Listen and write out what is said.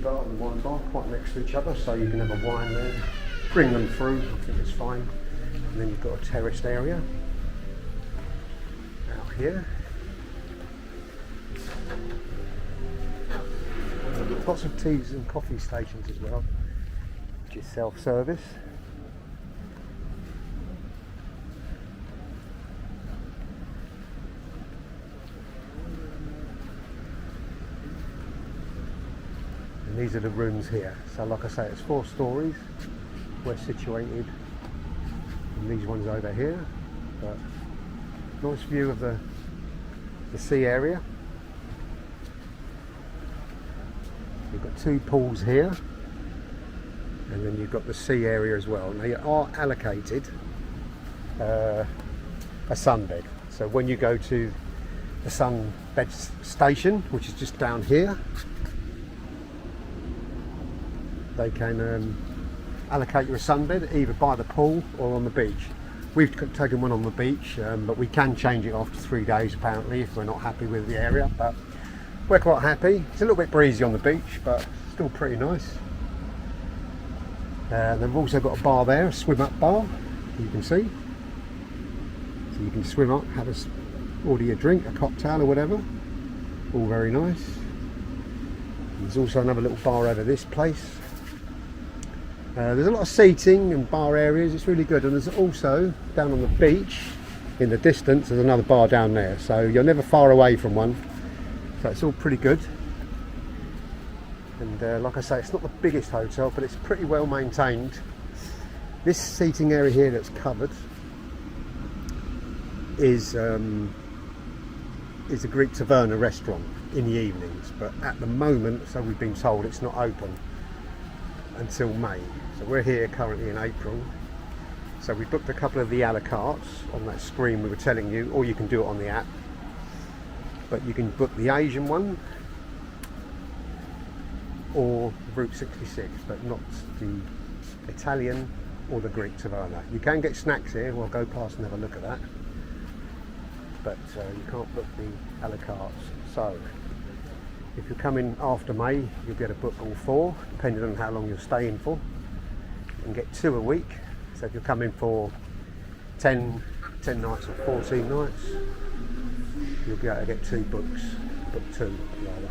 bar and the wine bar quite next to each other, so you can have a wine there, bring them through, I think it's fine. And then you've got a terraced area out here. Lots of teas and coffee stations as well, which is self-service. And these are the rooms here. So like I say, it's 4 stories. We're situated in these ones over here, but nice view of the sea area. You've got 2 pools here, and then you've got the sea area as well. Now you are allocated a sunbed. So when you go to the sunbed station, which is just down here, they can allocate you a sunbed either by the pool or on the beach. We've taken one on the beach, but we can change it after 3 days apparently if we're not happy with the area. But we're quite happy. It's a little bit breezy on the beach, but still pretty nice. They've also got a bar there, a swim up bar, you can see. So you can swim up, order your drink, a cocktail or whatever. All very nice. There's also another little bar over this place. There's a lot of seating and bar areas, it's really good. And there's also, down on the beach, in the distance, there's another bar down there. So you're never far away from one. So it's all pretty good. And like I say, it's not the biggest hotel, but it's pretty well maintained. This seating area here that's covered is a Greek taverna restaurant in the evenings. But at the moment, so we've been told, it's not open until May. So we're here currently in April. So we booked a couple of the a la cartes on that screen we were telling you, or you can do it on the app. But you can book the Asian one or Route 66, but not the Italian or the Greek taverna. You can get snacks here, we'll go past and have a look at that. But you can't book the a la cartes. So if you're coming after May, you'll be able to book all 4, depending on how long you're staying for. You can get 2 a week. So if you're coming for 10 nights or 14 nights, you'll be able to get 2 books, book 2 rather.